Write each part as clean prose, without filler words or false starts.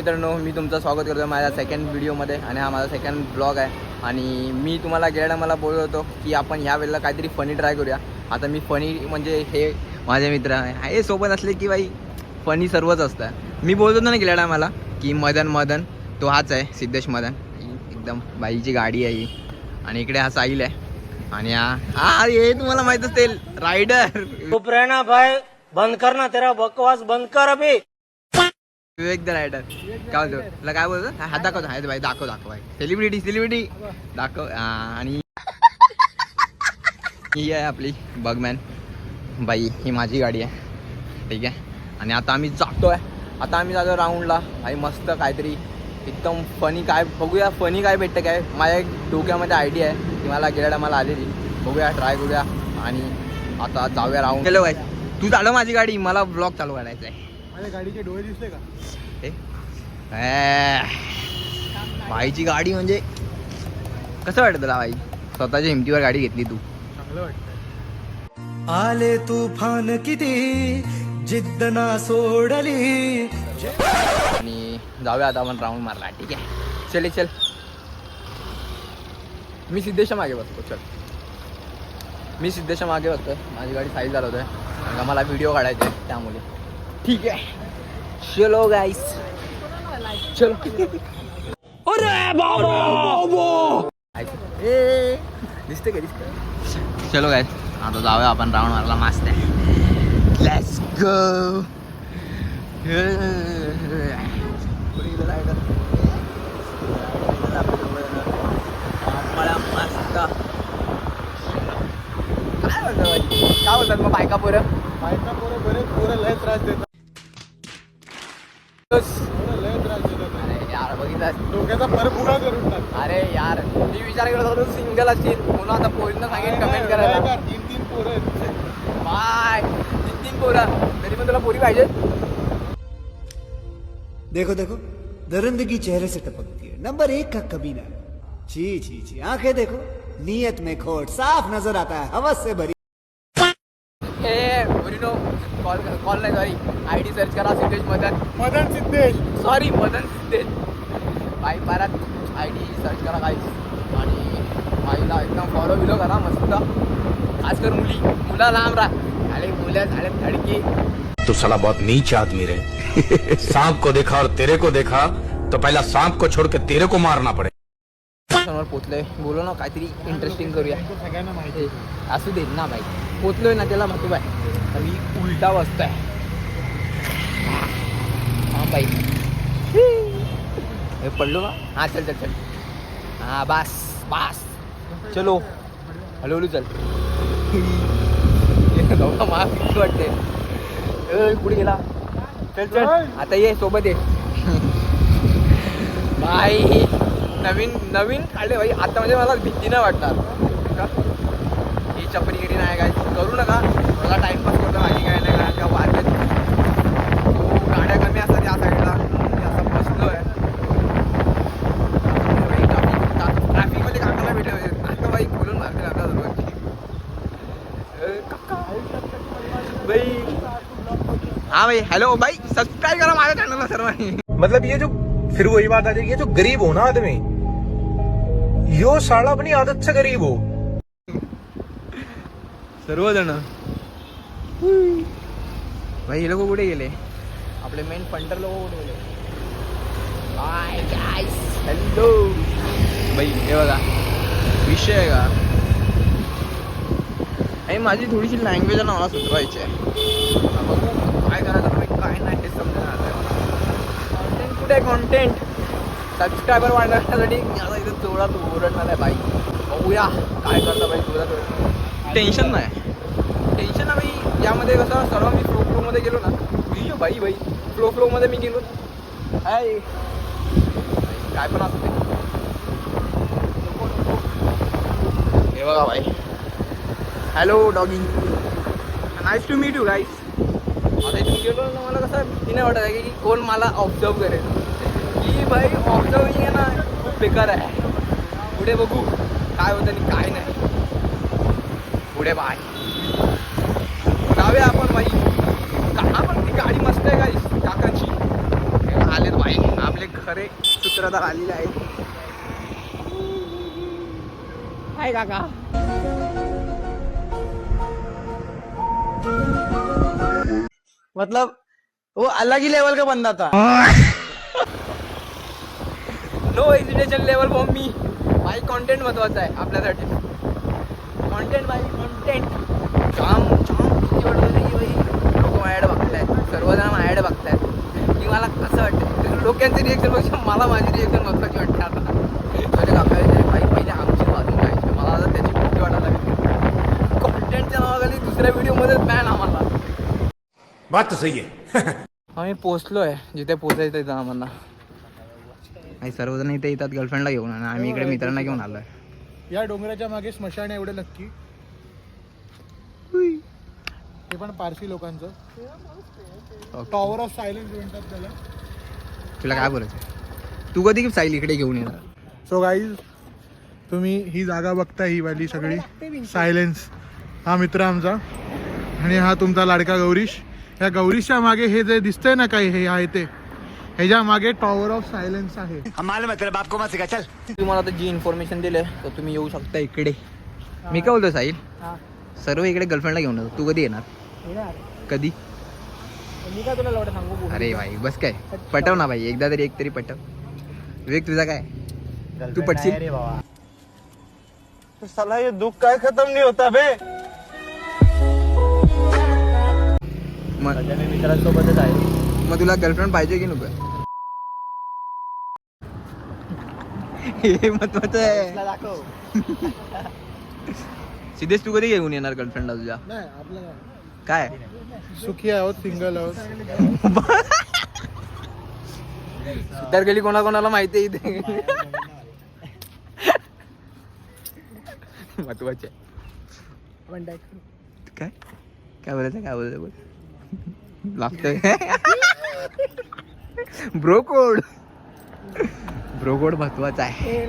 मित्रांनो, मी तुमचं स्वागत करतो माझ्या सेकंड व्हिडिओमध्ये आणि हा माझा सेकंड ब्लॉग आहे. आणि मी तुम्हाला गेल्या मला बोलत होतो की आपण ह्या वेळेला काहीतरी फनी ट्राय करूया. आता मी फनी म्हणजे हे माझे मित्र हे सोबत असले की बाई फनी सर्वच असतं. मी बोलत होतो ना गेल्या टायमाला की मदन तो हाच आहे, सिद्धेश मदन. एकदम बाईची गाडी आहे ही. आणि इकडे हा साहिल आहे आणि हा हे तुम्हाला माहित असेल रायडर. चुप रहना भाई, बंद करना तेरा बकवास, बंद कर अभी. विवेक द रायडर. काय बोलतो तुला, काय बोलतो? हात दाखवतो. हात बाई दाखव भाई. सेलिब्रिटी दाखव. आणि ही आहे आपली बगमॅन बाई. ही माझी गाडी आहे, ठीक आहे. आणि आता आम्ही जातो राऊंडला. आणि मस्त काहीतरी एकदम फनी काय बघूया, फनी काय भेटतं काय. माझ्या एक डोक्यामध्ये आयडिया आहे ती मला गेल्या मला आलेली. बघूया, ट्राय करूया. आणि आता जाऊया राऊंड. चलो बाई, तू चालव माझी गाडी, मला ब्लॉग चालू करायचा आहे. माझ्या गाडीचे डोळे दिसले का? बाईची गाडी म्हणजे कसं वाटतं तुला बाई? स्वतःच्या हिमतीवर गाडी घेतली तू. चांगलं वाटतं. आले तुफान किती जिद्द ना सोडली. आणि जाऊया आता आपण राऊंड मारला, ठीक आहे. चल मी सिद्धेशच्या मागे बसतो. माझी गाडी साईज चालवतोय आणि मला व्हिडिओ काढायचा आहे त्यामुळे, ठीक आहे. चलो गाईस, चलो. दिसते का? चलो गाईस, आता जाऊया आपण राऊंड मारला. मस्त आहे. Let's go. काय बोलतात मग बायका पोरं बरेच पोरं लय त्रास देतात. लय त्रास देतात. अरे यार बघितलं, डोक्याचा परफुगा करून टाक. अरे यार मी विचार करत होतो सिंगल असतील म्हणून. आता पोरींना सांगेन कमेंट करायला. 3 पोरं आहेत. बाय. 3 पोरं तरी पण तुला पोरी पाहिजे. देखो देखो, दरिंदगी चेहरे से टपकती है. नंबर 1 का कमीना. छी आंखें देखो, नीयत में खोट साफ नजर आता है, हवस से भरी. कॉल नाही, सॉरी. आयडी सर्च करा, सिद्धेश मदन सिद्धेश. मदन सिद्धेश बाई. परत आयडी सर्च करा गाईस. आणि बाईला एकदम फॉलो बिलो करा मस्त. खासकर मुला लांब राहा. अरे मुलं झाले धडकी. तू साला बहुत नीच आदमी रे. सांप को देखा और तेरे को देखा तो पहला सांप को छोड़ के तेरे को मारना पड़े. समोर पोचलोय. बोलो ना काहीतरी इंटरेस्टिंग करूया. सगळ्यांना माहिती असू दे ना बाई. पोचलोय ना, त्याला माहिती बाय. मी उलटा बसतोय. हा बाई, हे पडलो ना. हा चल. हा बास. चलो हळूहळू चल. मला वाटते पुढे गेला. चल आता ये सोबत ये. बाई नवीन काढले भाई. आता म्हणजे मला भीती नाही वाटणार का. ही चपरीगिरी नाही काय करू नका. मला टाइमपास करतो माझी काय नाही. कारण का वारकेत गाड्या कमी असतात या साईडला. मी असं बसलो आहे. ट्रॅफिकमध्ये काकाला भेटले पाहिजे. आता बाई बोलून मारते आता सर्वांची. बाई हाँ भाई, हेलो भाई, सब्सक्राइब करा माझ्या चॅनलला सर्वांनी. मतलब ये जो फिर वही बात आ जाएगी, ये जो गरीब हो ना आदमी, यो साला अपनी आदत से गरीब हो. सर्वजण भाई. हे लोक कुठे गेले? आपले मेन फंडर लोक कुठे गेले? बाय गाईस, हॅलो भाई. हे बघा विषय आहे का. आणि माझी थोडीशी लँग्वेज आहे ना, मला सुधारायची आहे. बघू काय करायचं भाई, काय नाही हे समजणार. कॉन्टेंट कुठे आहे? कॉन्टेंट सबस्क्रायबर वाढवण्यासाठी आता इथं जोरात ओरडणार आहे बाई. बघूया काय करता बाई. जोरात टेन्शन नाही बाई. यामध्ये कसं सर्व मी फ्लोमध्ये गेलो ना. बाई फ्लोमध्ये मी गेलो काय पण असते. हे बघा बाई. Hello doggy, nice to meet you guys. आता इथून गेलो ना, मला कसं भीती नाही वाटत आहे की कोण मला ऑब्झर्व करेल. की भाई ऑब्झर्विंग आहे ना खूप बेकार आहे. पुढे बघू काय होतं आणि काय नाही. पुढे बाय जाऊया आपण बाई. का पण ती गाडी मस्त आहे गाई काकांची. आलेत भाई, आपले खरे सूत्रधार आलेले आहेत. हाय काका. मतलब वो अलग ही लेवल का बंदा था. No education level for me. भाई कॉन्टेंट महत्वाचा आहे आपल्यासाठी. कॉन्टेंट भाई, कॉन्टेंट. जाम किती वाटतं की भाई लोक माझ्याकडे बघतायत, सर्वजण माझ्याकडे बघतायत की मला कसं वाटतं. लोकांची रिएक्शन पेक्षा मला माझी रिएक्शन महत्वाची वाटते आता. म्हणजे काका भाई पहिले आमची बाजू पाहिजे, मला आता त्याची भीती वाटायला लागली. कॉन्टेंटच्या नावाखाली दुसऱ्या व्हिडिओमध्ये बॅन आम्हाला. बात तो सही है. आम्ही पोचलोय जिथे पोचायचं इथं आम्हाला. आणि सर्वजण इथे येतात गर्लफ्रेंडला घेऊन आणि आम्ही इकडे मित्रांना घेऊन आलोय. या डोंगराच्या मागे स्मशान आहे एवढं नक्की. ते पण पारसी लोकांचं. टॉवर ऑफ सायलेन्स म्हणतात त्याला. तुला काय बोलायचं? तू कधी साईल इकडे घेऊन येणार? सो गाईज, तुम्ही ही जागा बघताय, ही वाली सगळी सायलेन्स. हा मित्र आमचा आणि हा तुमचा लाडका गौरीश. या गौरीशच्या मागे हे जे दिसतंय ना काही हे आहे ते, ह्याच्या मागे टॉवर ऑफ सायलेन्स आहे. तुम्हाला आता जी इन्फॉर्मेशन दिले तर तुम्ही येऊ शकता इकडे. मी काय बोलतो साईल, सर्व इकडे गर्लफ्रेंडला घेऊन येतो. तू कधी येणार? कधी? मी काय तुला लवडं सांगू? अरे भाई बस काय, पटव ना भाई, एकदा तरी एक तरी पटव. विवेक तुझा काय, तू पटशील? साला ये दुख काय खत्म नहीं होता बे. मित्रांसोबतच आहे. मग तुला गर्लफ्रेंड पाहिजे की नको? हे महत्वाचं आहे. दाखव. सिद्धेश तू कधी घेऊन येणार गर्लफ्रेंडला तुझ्या? नाही आपलं काय सुखी आहोत, सिंगल आहोत. तर गेली कोणाकोणाला माहिती आहे इथे. महत्वाचे काय काय बोलायचं बोल. लागतंय ब्रोकोड महत्वाचा आहे.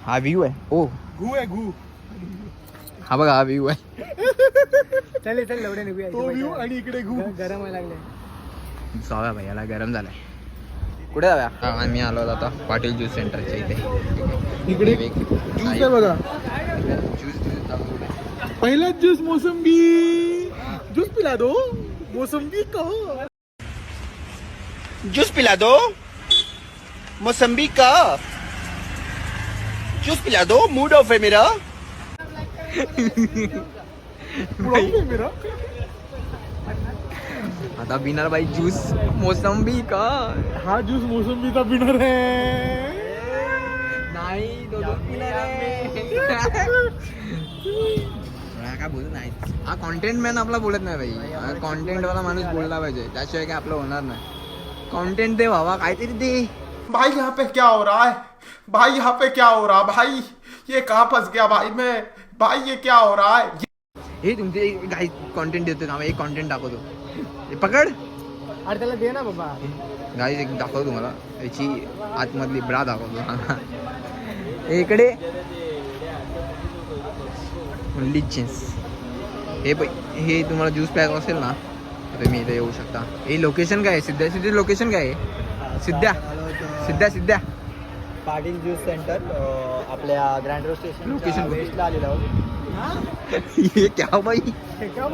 हा व्ह्यू आहे. ओ घू आहे घू. हा बघा, हा व्ह्यू आहे. चल लवड्या निघूया. तो व्ह्यू आणि इकडे घू. गरम व्हायला लागले. जाऊया भाई, याला गरम झालाय. कुठे जाऊया? आम्ही आलो आता पाटील ज्यूस सेंटरच्या इथे. इकडे ज्यूस आहे बघा. पहिलाच ज्यूस मोसंबी. ज्यूस पिला दो मोसंबी का. जूस पिला दो मौसम्बी का. जूस पिला दो, मूड ऑफ है मेरा. मेरा आता पिणार भाई ज्यूस मोसंबी का. हा ज्यूस मोसंबीचा पिणार आहे. नाही काय बोलत नाही. हा कॉन्टेंट मॅन आपला बोलत नाही भाई. कॉन्टेंट वाला माणूस बोलला पाहिजे, त्याशिवाय काय आपलं होणार नाही. कॉन्टेंट दे भावा, काहीतरी दे. भाई यहाँ पे क्या हो रहा है? भाई यहाँ पे क्या हो रहा? भाई ये कहाँ फंस गया भाई मैं? भाई ये क्या हो रहा है? हे तुमचे काही कॉन्टेंट देतो ना, एक कॉन्टेंट दाखवतो. हे पकड. अरे त्याला दे ना बाबा. गाईज एक दाखवतो तुम्हाला, याची आतमधली ब्रा दाखवतो. इकडे ओनली जीन्स. हे तुम्हाला ज्यूस प्यायचं असेल ना तर तुम्ही इथे येऊ शकता. हे लोकेशन काय आहे? सिद्ध्या लोकेशन काय आहे? सिद्ध्या पाटील ज्यूस सेंटर आपल्या ग्रँड रोड स्टेशन लोकेशन वेस्टला आलेलो आहोत. हे क्या बाई, क्या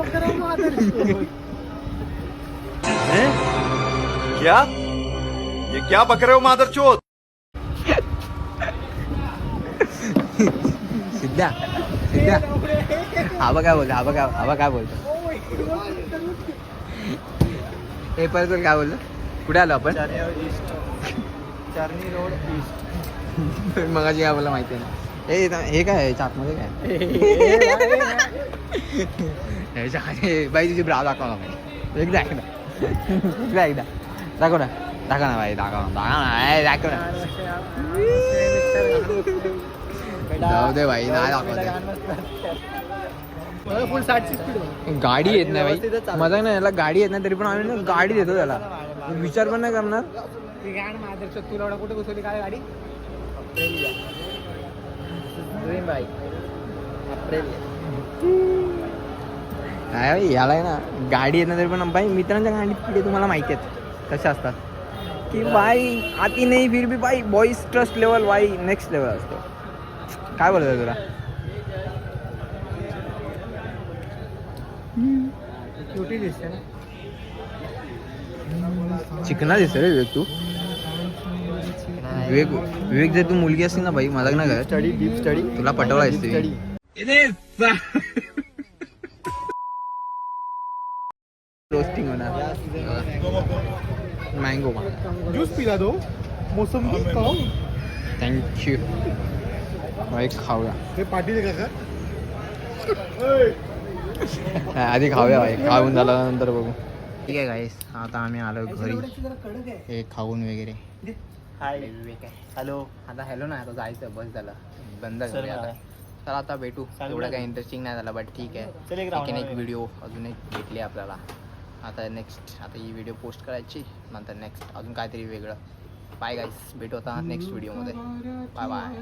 ये क्या बक रहे हो मादरचोद? सिद्ध्या हा काय बोलतो. हे परत काय बोलतो? कुठे आलो आपण? Charni road east. मगाशी काय बोलला माहिती आहे ना. हे काय आहे आतमध्ये काय? बाई तुझी ब्रा दाखव ना भाई. एकदा दाखव ना भाई. दाखव ना. जाऊ दे भाई, नाही दाखवते. फुल 60 स्पीड. गाडी येत नाही भाई, मजा नाही. याला गाडी येत नाही तरी पण आम्ही ना गाडी देतो त्याला. विचार पण नाही करणार. तुला एवढा कुठे बसवली काय गाडी? काय याला आहे ना गाडी येत नाही तरी पण भाई मित्रांच्या गाडी तुम्हाला माहिती आहेत कशा असतात. कि भाई आती नहीं फिर भी भाई बॉईज ट्रस्ट लेवल भाई नेक्स्ट लेवल असतो. काय बोलतो तुला? चिकना दिसतो रे विवेक तू. विवेक जर तू मुलगी असती ना भाई मजाक ना कर. स्टडी डीप स्टडी तुला पटवला असते. रोस्टिंग होणार. मँगो ज्यूस पिला तो मोसंबी खाऊ. थँक्यू भाई खाऊया. ते पाटील का आधी खाऊया भाई. खाऊन झाल्यानंतर बघू. ठीक आहे गाईस आता आम्ही आलो घरी. हे खाऊन वगैरे. हाय विवेक आहे. हॅलो आता हॅलो ना आता जायचं बस झालं बंद चल करूया मला. आता. चला आता भेटू. चालेल. एवढं काही इंटरेस्टिंग नाही झालं बट ठीक चल आहे. एक round एक मारूया. व्हिडिओ अजून एक भेटली आपल्याला. आता नेक्स्ट आता ही व्हिडिओ पोस्ट करायची नंतर नेक्स्ट अजून काहीतरी वेगळं. बाय गाईस भेटू आता नेक्स्ट व्हिडिओमध्ये. Bye bye.